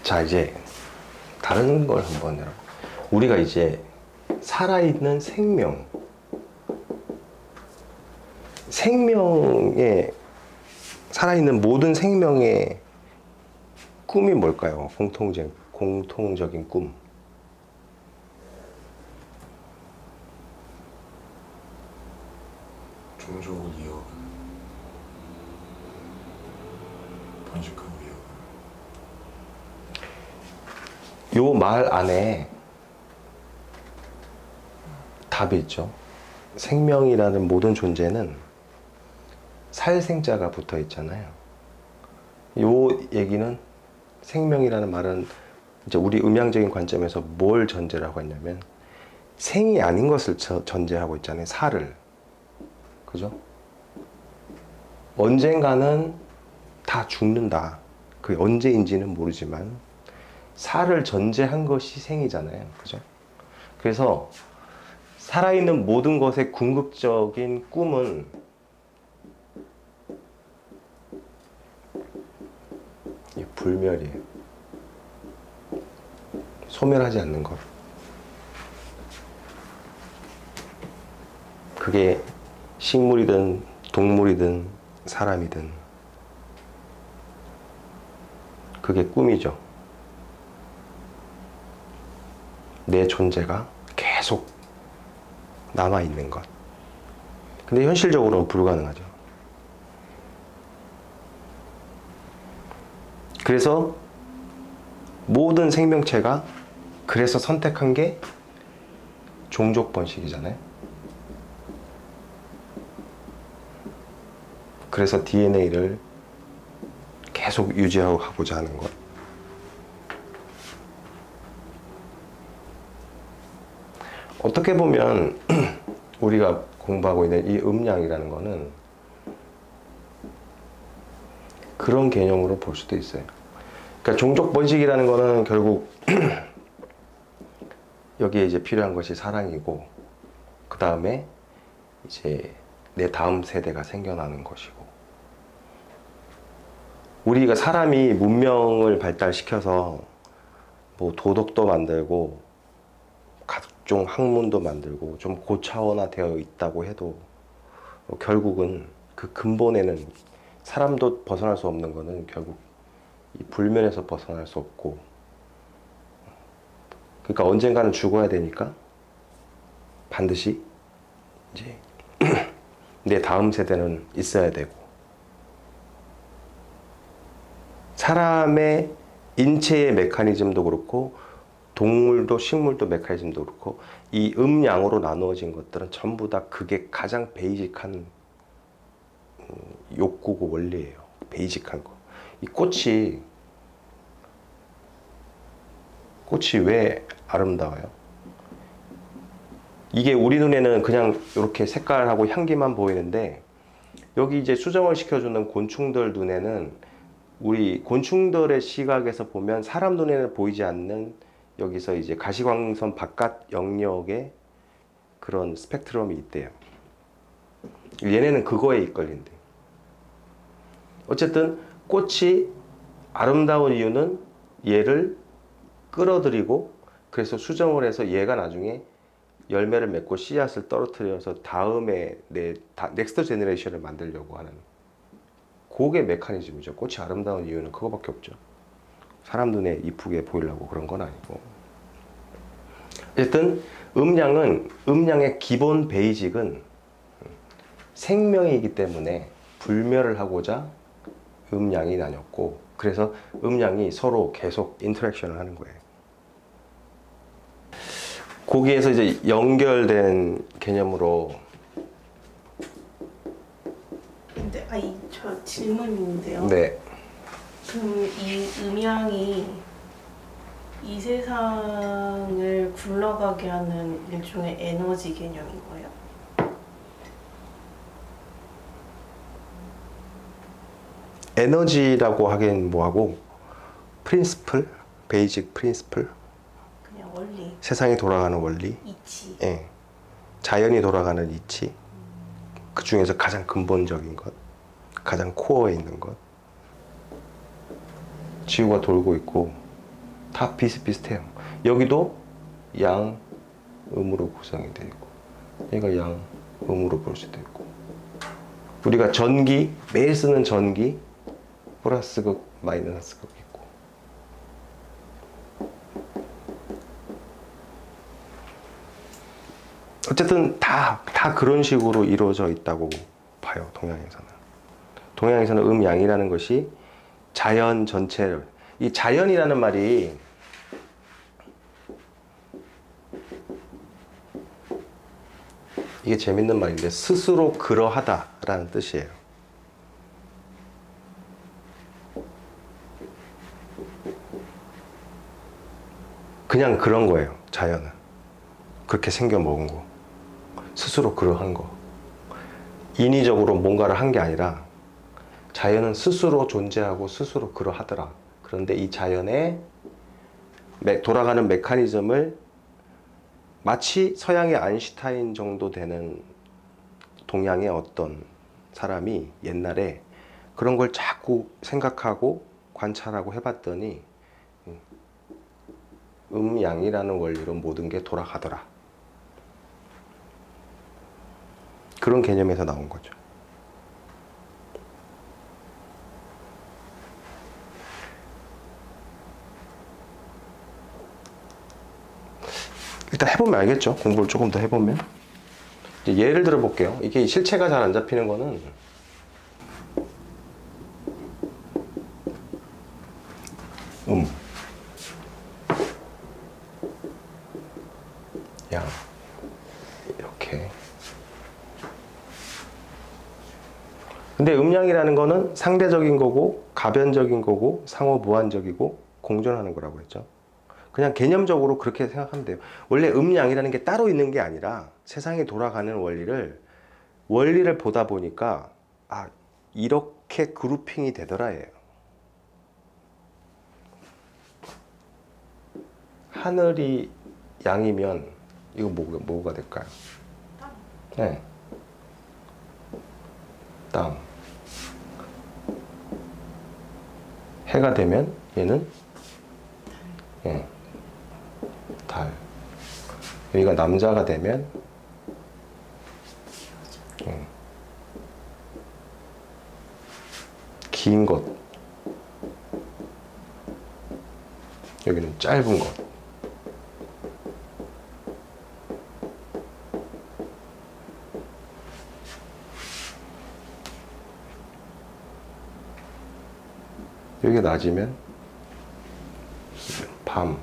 자, 이제 다른 걸 한번 여러분. 우리가 이제 살아있는 생명의 살아있는 모든 생명의 꿈이 뭘까요? 공통적인 꿈. 종족을 이어가는, 번식하고 이어가는. 요 말 안에 답이 있죠. 생명이라는 모든 존재는 살생자가 붙어 있잖아요. 요 얘기는 생명이라는 말은 이제 우리 음양적인 관점에서 뭘 전제라고 했냐면 생이 아닌 것을 전제하고 있잖아요. 살을. 그죠? 언젠가는 다 죽는다. 그게 언제인지는 모르지만 살을 전제한 것이 생이잖아요. 그죠? 그래서 살아있는 모든 것의 궁극적인 꿈은 이 불멸이에요. 소멸하지 않는 것. 그게 식물이든 동물이든 사람이든 그게 꿈이죠. 내 존재가 계속 남아있는 것. 근데 현실적으로는 불가능하죠. 그래서 모든 생명체가 그래서 선택한 게 종족 번식이잖아요. 그래서 DNA를 계속 유지하고 가고자 하는 것. 어떻게 보면 우리가 공부하고 있는 이 음양이라는 거는 그런 개념으로 볼 수도 있어요. 그러니까 종족 번식이라는 거는 결국 여기에 이제 필요한 것이 사랑이고, 그 다음에 이제 내 다음 세대가 생겨나는 것이고, 우리가 사람이 문명을 발달시켜서 뭐 도덕도 만들고 각종 학문도 만들고 좀 고차원화되어 있다고 해도 결국은 그 근본에는 사람도 벗어날 수 없는 거는 결국 이 불면에서 벗어날 수 없고, 그러니까 언젠가는 죽어야 되니까 반드시 이제 내 다음 세대는 있어야 되고, 사람의 인체의 메커니즘도 그렇고 동물도 식물도 메커니즘도 그렇고 이 음양으로 나누어진 것들은 전부 다 그게 가장 베이직한 욕구고 원리예요. 베이직한 거. 이 꽃이 왜 아름다워요? 이게 우리 눈에는 그냥 이렇게 색깔하고 향기만 보이는데, 여기 이제 수정을 시켜주는 곤충들 눈에는, 우리 곤충들의 시각에서 보면 사람 눈에는 보이지 않는 여기서 이제 가시광선 바깥 영역에 그런 스펙트럼이 있대요. 얘네는 그거에 이끌린대. 어쨌든 꽃이 아름다운 이유는 얘를 끌어들이고, 그래서 수정을 해서 얘가 나중에 열매를 맺고 씨앗을 떨어뜨려서 다음에 넥스트 제너레이션을 만들려고 하는 그게 메커니즘이죠. 꽃이 아름다운 이유는 그거밖에 없죠. 사람 눈에 이쁘게 보이려고 그런 건 아니고. 어쨌든 음양의 기본 베이직은 생명이기 때문에 불멸을 하고자 음양이 나뉘었고, 그래서 음양이 서로 계속 인터랙션을 하는 거예요. 거기에서 이제 연결된 개념으로. 근데 저 질문인데요. 네. 그럼 이 음양이 이 세상을 굴러가게 하는 일종의 에너지 개념인 거예요? 에너지라고 하긴 뭐하고, 프린시플, 베이직 프린시플, 그냥 원리, 세상이 돌아가는 원리, 이치. 예. 자연이 돌아가는 이치, 그 중에서 가장 근본적인 것, 가장 코어에 있는 것. 지구가 돌고 있고 다 비슷비슷해요. 여기도 양음으로 구성이 되어 있고 얘가 양음으로 볼 수도 있고 우리가 전기, 매일 쓰는 전기 플러스 극, 마이너스 극 있고 어쨌든 다 그런 식으로 이루어져 있다고 봐요. 동양에서는. 동양에서는 음양이라는 것이 자연 전체를, 이 자연이라는 말이 이게 재밌는 말인데 스스로 그러하다라는 뜻이에요. 그냥 그런 거예요. 자연은 그렇게 생겨 먹은 거, 스스로 그러한 거, 인위적으로 뭔가를 한 게 아니라 자연은 스스로 존재하고 스스로 그러하더라. 그런데 이 자연의 돌아가는 메커니즘을 마치 서양의 아인슈타인 정도 되는 동양의 어떤 사람이 옛날에 그런 걸 자꾸 생각하고 관찰하고 해봤더니 음양이라는 원리로 모든 게 돌아가더라. 그런 개념에서 나온 거죠. 일단 해보면 알겠죠. 공부를 조금 더 해보면. 이제 예를 들어 볼게요. 이게 실체가 잘 안 잡히는 거는 양 이렇게. 근데 음양이라는 거는 상대적인 거고 가변적인 거고 상호 무한적이고 공존하는 거라고 했죠. 그냥 개념적으로 그렇게 생각하면 돼요. 원래 음양이라는 게 따로 있는 게 아니라 세상이 돌아가는 원리를 보다 보니까 아, 이렇게 그룹핑이 되더라예요. 하늘이 양이면 이거 뭐가 될까요? 네. 땅. 해가 되면 얘는 예. 달. 여기가 남자가 되면 긴 것. 여기는 짧은 것. 여기가 낮이면 밤.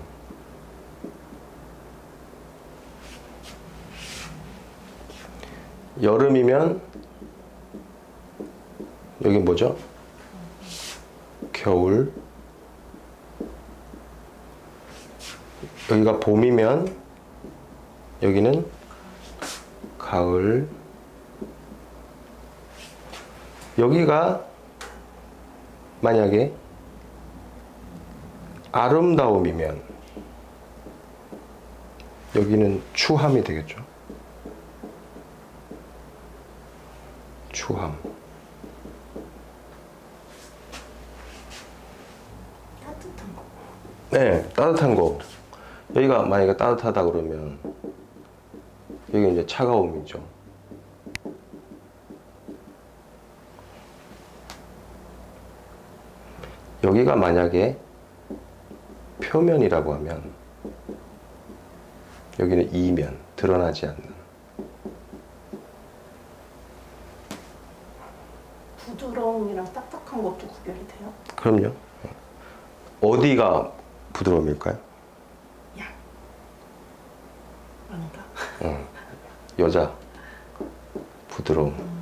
여름이면 여기 뭐죠? 겨울. 여기가 봄이면 여기는 가을. 여기가 만약에 아름다움이면 여기는 추함이 되겠죠. 추함. 따뜻한 거. 네, 따뜻한 거. 여기가 만약에 따뜻하다 그러면 여기 이제 차가움이죠. 여기가 만약에 표면이라고 하면 여기는 이면, 드러나지 않는. 부드러움이랑 딱딱한 것도 구별이 돼요? 그럼요. 어디가 부드러움일까요? 양. 아닌가? 여자 부드러움.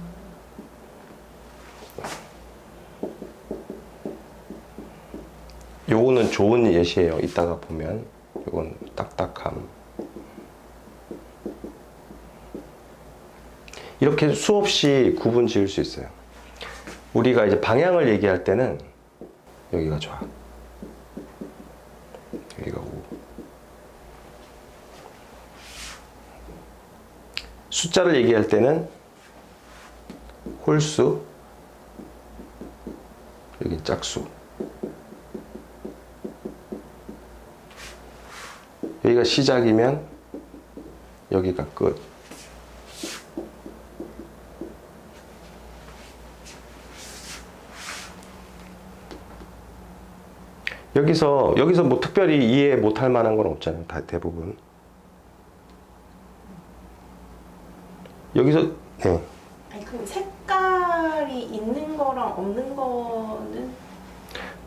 요거는 좋은 예시예요. 이따가 보면 요건 딱딱함. 이렇게 수없이 구분 지을 수 있어요. 우리가 이제 방향을 얘기할 때는 여기가 좌, 여기가 우. 숫자를 얘기할 때는 홀수, 여기 짝수. 여기가 시작이면 여기가 끝. 여기서 뭐 특별히 이해 못할 만한 건 없잖아요. 다 대부분. 여기서 네. 아니 그럼 색깔이 있는 거랑 없는 거는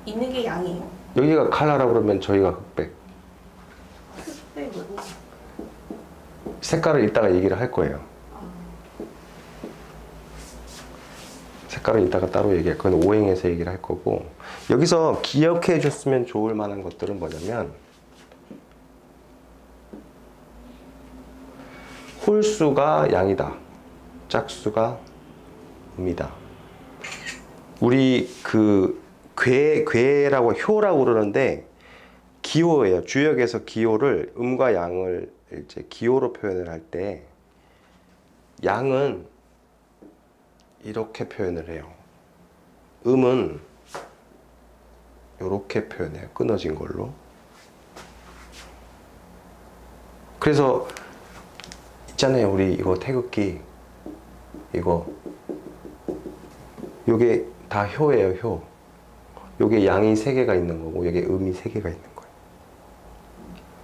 있는 게 양이에요? 여기가 컬러라고 그러면 저희가 흑백. 흑백으로. 색깔을 이따가 얘기를 할 거예요. 색깔은 이따가 따로 얘기할 거예요. 오행에서 얘기를 할 거고, 여기서 기억해 줬으면 좋을 만한 것들은 뭐냐면, 홀수가 양이다, 짝수가 음이다. 우리 그 괴라고 효라고 그러는데 기호예요. 주역에서 기호를 음과 양을 이제 기호로 표현을 할 때 양은 이렇게 표현을 해요. 음은 이렇게 표현해요. 끊어진 걸로. 그래서 있잖아요. 우리 이거 태극기 요게 다 효예요. 효. 요게 양이 3개가 있는 거고 요게 음이 3개가 있는 거예요.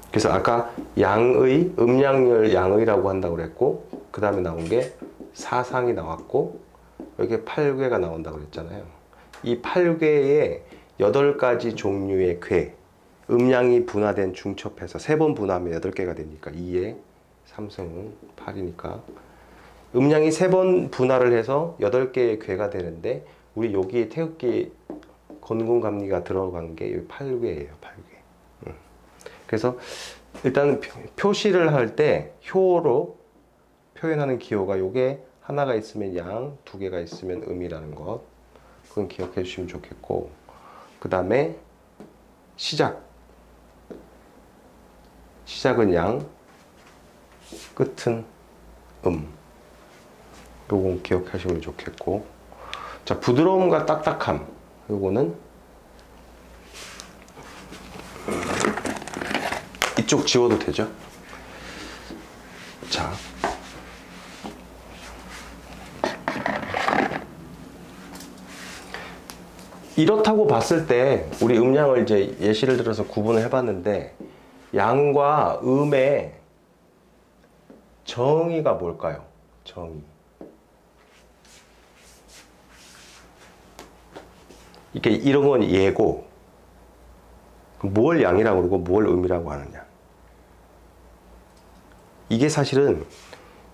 그래서 아까 양의 음양을 양의라고 한다고 그랬고, 그 다음에 나온 게 사상이 나왔고, 여기에 8괴가 나온다고 그랬잖아요. 이 8괴에 8가지 종류의 괴, 음양이 분화된 중첩해서 3번 분화하면 8개가 되니까 2에 3승은 8이니까 음양이 3번 분화를 해서 8개의 괴가 되는데, 우리 여기에 태극기 건군감리가 들어간 게 여기 8괴예요. 8괴. 그래서 일단 표시를 할 때 효로 표현하는 기호가 요게 하나가 있으면 양, 2개가 있으면 음이라는 것, 그건 기억해 주시면 좋겠고, 그 다음에 시작은 양, 끝은 요건 기억하시면 좋겠고, 자, 부드러움과 딱딱함, 요거는 이쪽 지워도 되죠? 자, 이렇다고 봤을 때 우리 음양을 이제 예시를 들어서 구분을 해봤는데, 양과 음의 정의가 뭘까요? 정의. 이게 이런 건 예고, 뭘 양이라고 그러고 뭘 음이라고 하느냐. 이게 사실은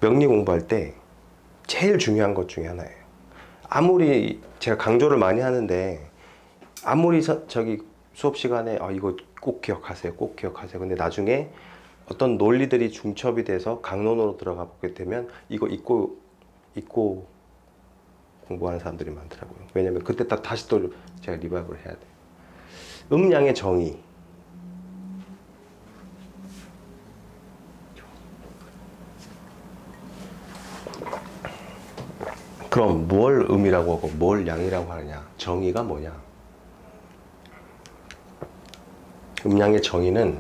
명리 공부할 때 제일 중요한 것 중에 하나예요. 아무리 제가 강조를 많이 하는데, 아무리 저기 수업 시간에 이거 꼭 기억하세요, 꼭 기억하세요. 근데 나중에 어떤 논리들이 중첩이 돼서 강론으로 들어가 보게 되면 이거 잊고 공부하는 사람들이 많더라고요. 왜냐면 그때 딱 다시 또 제가 리바이브를 해야 돼요. 음양의 정의. 그럼 뭘 음이라고 하고 뭘 양이라고 하느냐? 정의가 뭐냐? 음양의 정의는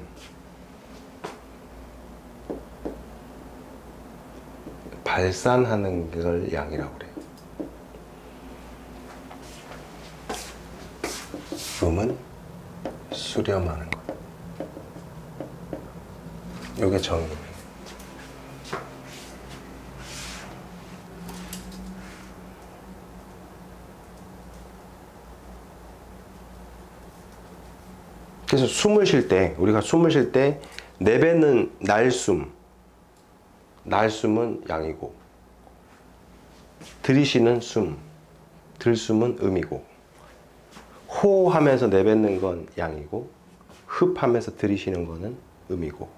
발산하는 걸 양이라고 그래요. 음은 수렴하는 것. 이게 정의예요. 그래서 숨을 쉴 때, 우리가 숨을 쉴 때 내뱉는 날숨은 양이고, 들이쉬는 들숨은 음이고, 호하면서 내뱉는 건 양이고, 흡하면서 들이쉬는 거는 음이고,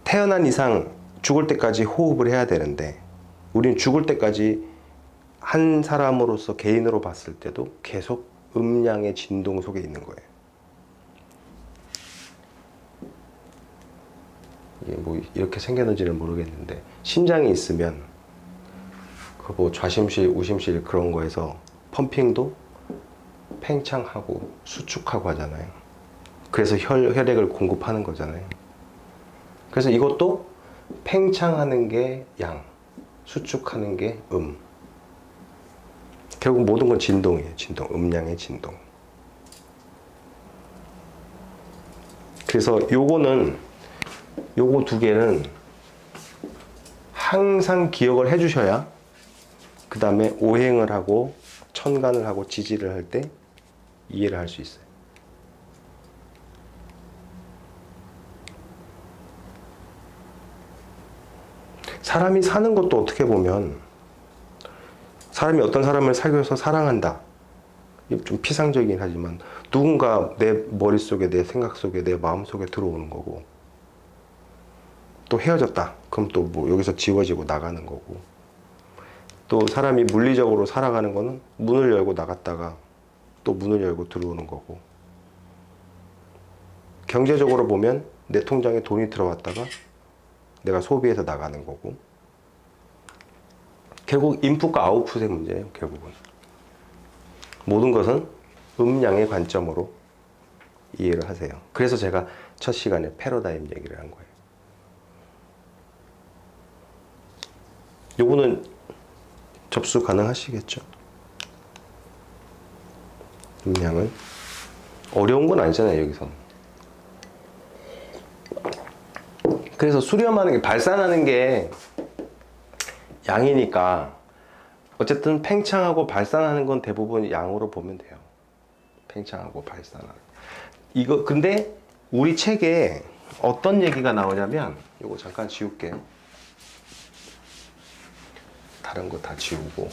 태어난 이상 죽을 때까지 호흡을 해야 되는데, 우리는 죽을 때까지 한 사람으로서 개인으로 봤을 때도 계속 음양의 진동 속에 있는 거예요. 이게 뭐 이렇게 생겼는지는 모르겠는데, 심장이 있으면 그 뭐 좌심실, 우심실 그런 거에서 펌핑도 팽창하고 수축하고 하잖아요. 그래서 혈액을 공급하는 거잖아요. 그래서 이것도 팽창하는 게 양, 수축하는 게 결국 모든 건 진동이에요. 진동, 음양의 진동. 그래서 요거 두 개는 항상 기억을 해 주셔야 그 다음에 오행을 하고 천간을 하고 지지를 할 때 이해를 할 수 있어요. 사람이 사는 것도 어떻게 보면 사람이 어떤 사람을 사귀어서 사랑한다. 좀 피상적이긴 하지만 누군가 내 머릿속에, 내 생각 속에, 내 마음속에 들어오는 거고, 또 헤어졌다. 그럼 또 뭐 여기서 지워지고 나가는 거고, 또 사람이 물리적으로 살아가는 거는 문을 열고 나갔다가 또 문을 열고 들어오는 거고, 경제적으로 보면 내 통장에 돈이 들어왔다가 내가 소비해서 나가는 거고, 결국 인풋과 아웃풋의 문제예요. 결국은 모든 것은 음양의 관점으로 이해를 하세요. 그래서 제가 첫 시간에 패러다임 얘기를 한 거예요. 요거는 접수 가능하시겠죠? 음양은 어려운 건 아니잖아요, 여기서. 그래서 수렴하는 게, 발산하는 게 양이니까 어쨌든 팽창하고 발산하는 건 대부분 양으로 보면 돼요. 팽창하고 발산하는. 이거 근데 우리 책에 어떤 얘기가 나오냐면, 이거 잠깐 지울게요. 다른 거 다 지우고.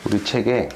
우리 책에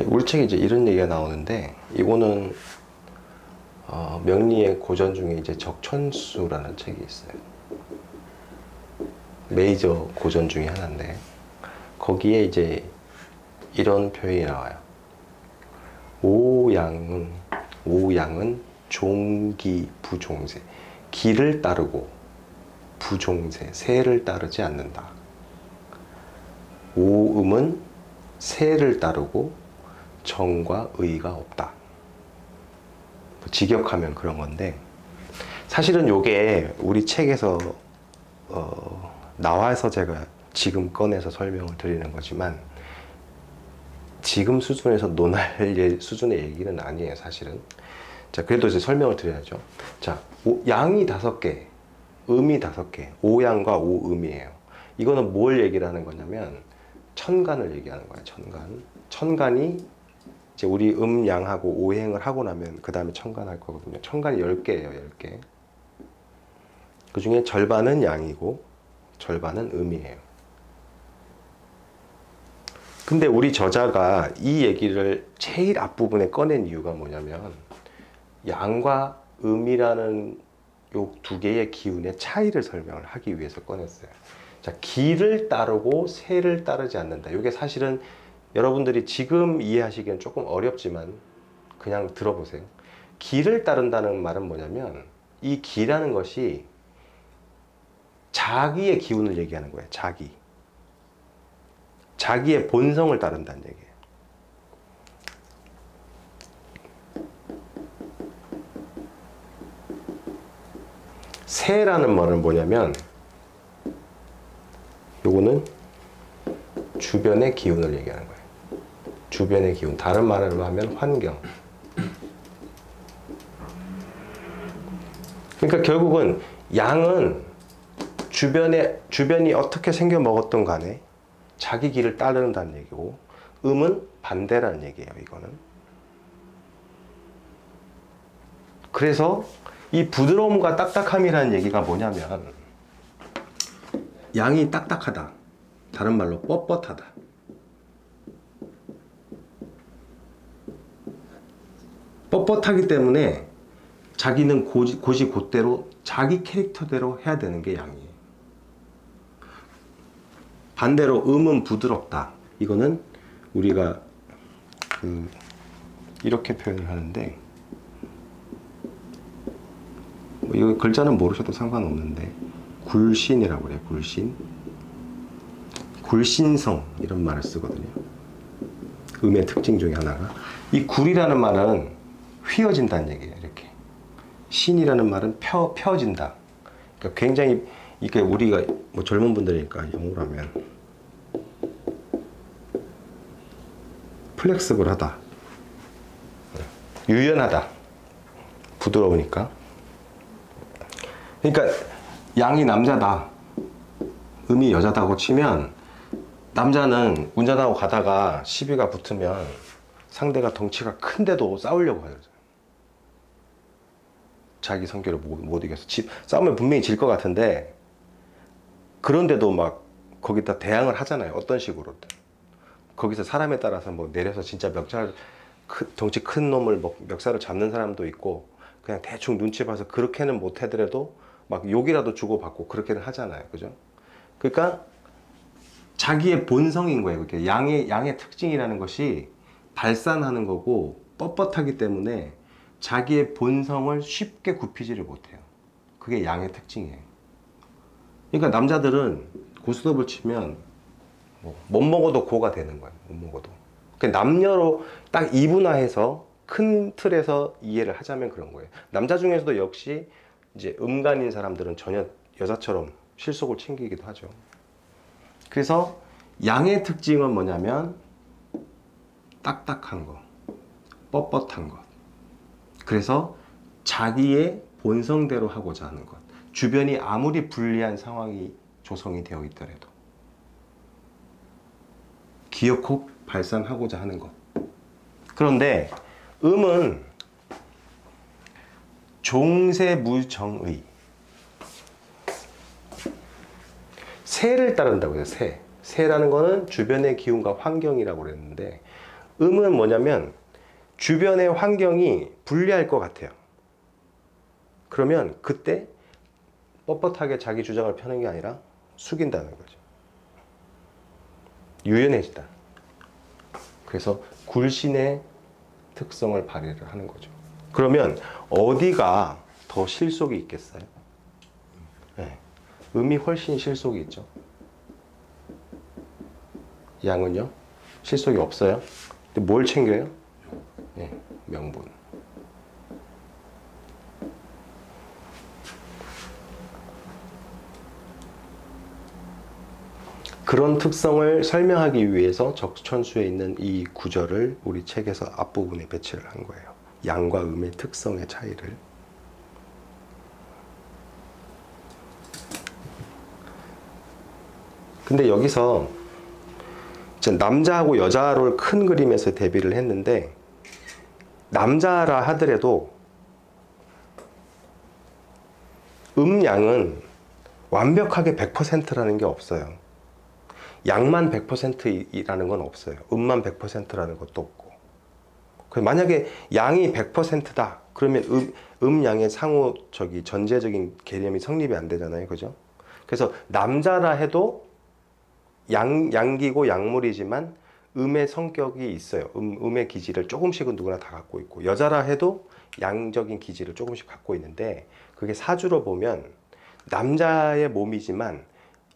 우리 책에 이제 이런 얘기가 나오는데, 이거는 명리의 고전 중에 이제 적천수라는 책이 있어요. 메이저 고전 중에 하나인데, 거기에 이제 이런 표현이 나와요. 오양은 종기 부종세. 기를 따르고 부종세, 세를 따르지 않는다. 오음은 세를 따르고 정과 의가 없다. 직역하면 그런 건데, 사실은 요게 우리 책에서 나와서 제가 지금 꺼내서 설명을 드리는 거지만, 지금 수준에서 논할 수준의 얘기는 아니에요, 사실은. 자, 그래도 이제 설명을 드려야죠. 자, 양이 5개, 음이 5개, 오양과 오음이에요. 이거는 뭘 얘기를 하는 거냐면, 천간을 얘기하는 거예요, 천간. 천간이 이제 우리 음양하고 오행을 하고 나면 그 다음에 천간 할 거거든요. 천간이 10개예요, 10개. 그 중에 절반은 양이고 절반은 음이에요. 근데 우리 저자가 이 얘기를 제일 앞부분에 꺼낸 이유가 뭐냐면, 양과 음이라는 요 2개의 기운의 차이를 설명을 하기 위해서 꺼냈어요. 자, 기를 따르고 세를 따르지 않는다. 이게 사실은 여러분들이 지금 이해하시기엔 조금 어렵지만 그냥 들어보세요. 기를 따른다는 말은 뭐냐면, 이 기라는 것이 자기의 기운을 얘기하는 거예요. 자기의 본성을 따른다는 얘기예요. 세라는 말은 뭐냐면 요거는 주변의 기운을 얘기하는 거예요. 주변의 기운. 다른 말로 하면 환경. 그러니까 결국은 양은 주변이 어떻게 생겨 먹었던 간에 자기 길을 따른다는 얘기고, 음은 반대라는 얘기예요, 이거는. 그래서 이 부드러움과 딱딱함이라는 얘기가 뭐냐면, 양이 딱딱하다. 다른 말로 뻣뻣하다. 뻣뻣하기 때문에 자기는 곧대로 자기 캐릭터대로 해야 되는 게 양이에요. 반대로 음은 부드럽다. 이거는 우리가 이렇게 표현을 하는데, 뭐 이거 글자는 모르셔도 상관없는데, 굴신이라고 그래요. 굴신. 굴신성 이런 말을 쓰거든요. 음의 특징 중에 하나가, 이 굴이라는 말은 휘어진다는 얘기예요. 이렇게. 신이라는 말은 펴진다. 그러니까 굉장히, 이게 우리가 뭐 젊은 분들이니까 영어로 하면 플렉스블하다, 유연하다, 부드러우니까. 그러니까 양이 남자다, 음이 여자다고 치면, 남자는 운전하고 가다가 시비가 붙으면 상대가 덩치가 큰데도 싸우려고 하죠. 자기 성격을 못 이겨서 싸우면 분명히 질 것 같은데, 그런데도 막 거기다 대항을 하잖아요. 어떤 식으로든. 거기서 사람에 따라서 뭐 내려서 진짜 덩치 큰 놈을 멱살을 잡는 사람도 있고, 그냥 대충 눈치 봐서 그렇게는 못 하더라도 막 욕이라도 주고받고 그렇게는 하잖아요. 그죠? 그러니까 자기의 본성인 거예요. 그렇게 양의 특징이라는 것이 발산하는 거고, 뻣뻣하기 때문에 자기의 본성을 쉽게 굽히지를 못해요. 그게 양의 특징이에요. 그러니까 남자들은 고스톱을 치면 못 먹어도 고가 되는 거예요. 못 먹어도. 그러니까 남녀로 딱 이분화해서 큰 틀에서 이해를 하자면 그런 거예요. 남자 중에서도 역시 이제 음간인 사람들은 전혀 여자처럼 실속을 챙기기도 하죠. 그래서 양의 특징은 뭐냐면 딱딱한 거, 뻣뻣한 것. 그래서 자기의 본성대로 하고자 하는 것. 주변이 아무리 불리한 상황이 조성이 되어 있더라도 기어코 발산하고자 하는 것. 그런데 음은 종세무정의, 세를 따른다고 해요. 세라는 거는 주변의 기운과 환경이라고 그랬는데, 음은 뭐냐면 주변의 환경이 불리할 것 같아요. 그러면 그때 뻣뻣하게 자기 주장을 펴는 게 아니라 숙인다는 거죠. 유연해지다. 그래서 굴신의 특성을 발휘를 하는 거죠. 그러면 어디가 더 실속이 있겠어요? 네. 음이 훨씬 실속이 있죠. 양은요? 실속이 없어요. 근데 뭘 챙겨요? 네, 명분. 그런 특성을 설명하기 위해서 적천수에 있는 이 구절을 우리 책에서 앞부분에 배치를 한 거예요. 양과 음의 특성의 차이를. 근데 여기서 남자하고 여자를 큰 그림에서 대비를 했는데, 남자라 하더라도 음양은 완벽하게 100%라는 게 없어요. 양만 100%라는 건 없어요. 음만 100%라는 것도 없고. 만약에 양이 100%다 그러면 음양의 상호 전제적인 개념이 성립이 안 되잖아요. 그죠? 그래서 남자라 해도 양기고 양물이지만 음의 성격이 있어요. 음의 기질을 조금씩은 누구나 다 갖고 있고, 여자라 해도 양적인 기질을 조금씩 갖고 있는데, 그게 사주로 보면 남자의 몸이지만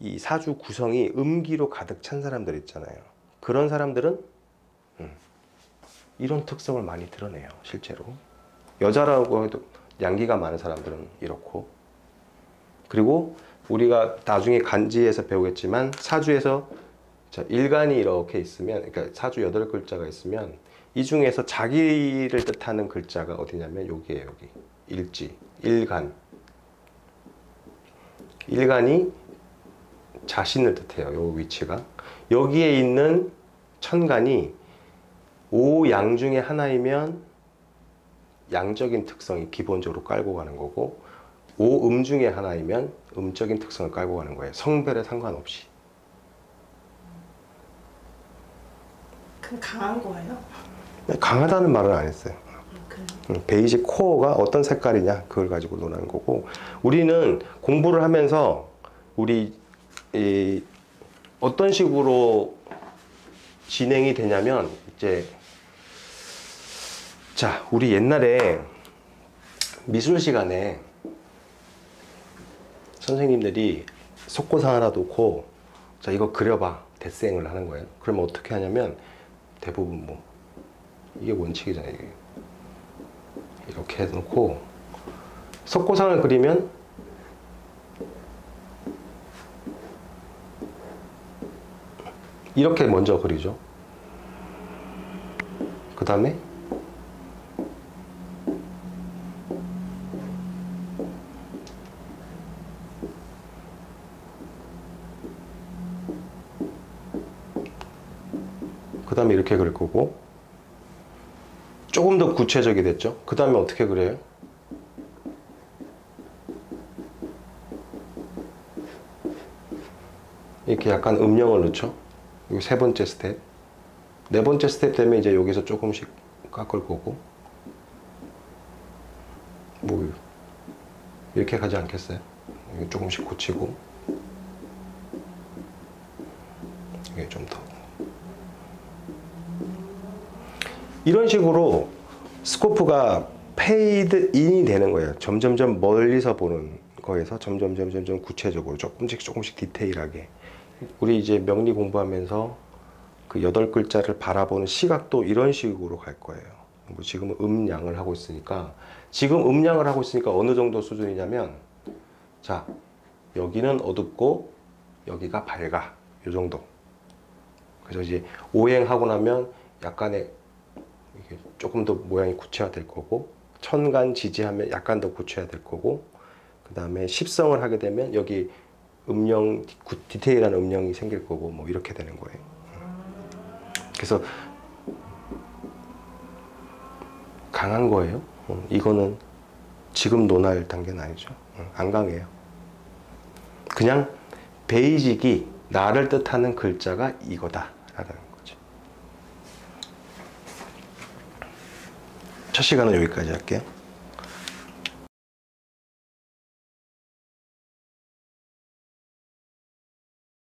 이 사주 구성이 음기로 가득 찬 사람들 있잖아요. 그런 사람들은 이런 특성을 많이 드러내요. 실제로 여자라고 해도 양기가 많은 사람들은 이렇고, 그리고 우리가 나중에 간지에서 배우겠지만 사주에서 자, 일간이 이렇게 있으면, 그러니까 사주 8글자가 있으면 이 중에서 자기를 뜻하는 글자가 어디냐면 여기에요. 여기 일지, 일간. 일간이 자신을 뜻해요. 요 위치가. 여기에 있는 천간이 오양 중에 하나이면 양적인 특성이 기본적으로 깔고 가는 거고, 오음 중에 하나이면 음적인 특성을 깔고 가는 거예요. 성별에 상관없이. 그럼 강한 거예요? 강하다는 말은 안 했어요. 그래요? 베이직 코어가 어떤 색깔이냐 그걸 가지고 논하는 거고, 우리는 공부를 하면서 우리 어떤 식으로 진행이 되냐면, 이제 자, 우리 옛날에 미술 시간에 선생님들이 속고상 하나 놓고 자, 이거 그려봐 데생을 하는 거예요. 그러면 어떻게 하냐면 대부분 뭐 이게 원칙이잖아요. 이게. 이렇게 해놓고 속고상을 그리면 이렇게 먼저 그리죠. 그 다음에 이렇게 그릴 거고, 조금 더 구체적이 됐죠. 그 다음에 어떻게 그려요? 이렇게 약간 음영을 넣죠. 이거 세 번째 스텝. 네 번째 스텝 되면 이제 여기서 조금씩 깎을 거고, 뭐 이렇게 가지 않겠어요? 이거 조금씩 고치고, 이게 좀 더. 이런 식으로 스코프가 페이드 인이 되는 거예요. 점점점 멀리서 보는 거에서 점점 구체적으로 조금씩 디테일하게. 우리 이제 명리 공부하면서 그 8글자를 바라보는 시각도 이런 식으로 갈 거예요. 뭐 지금은 음양을 하고 있으니까, 지금 음양을 하고 있으니까 어느 정도 수준이냐면, 자, 여기는 어둡고 여기가 밝아, 요 정도. 그래서 이제 오행하고 나면 약간의 이게 조금 더 모양이 구체화될 거고, 천간 지지하면 약간 더 구체화될 거고, 그 다음에 십성을 하게 되면 여기 음영, 디테일한 음영이 생길 거고, 뭐 이렇게 되는 거예요. 그래서 강한 거예요. 이거는 지금 논할 단계는 아니죠. 안 강해요. 그냥 베이직이 나를 뜻하는 글자가 이거다 라는 거죠. 첫 시간은 여기까지 할게요.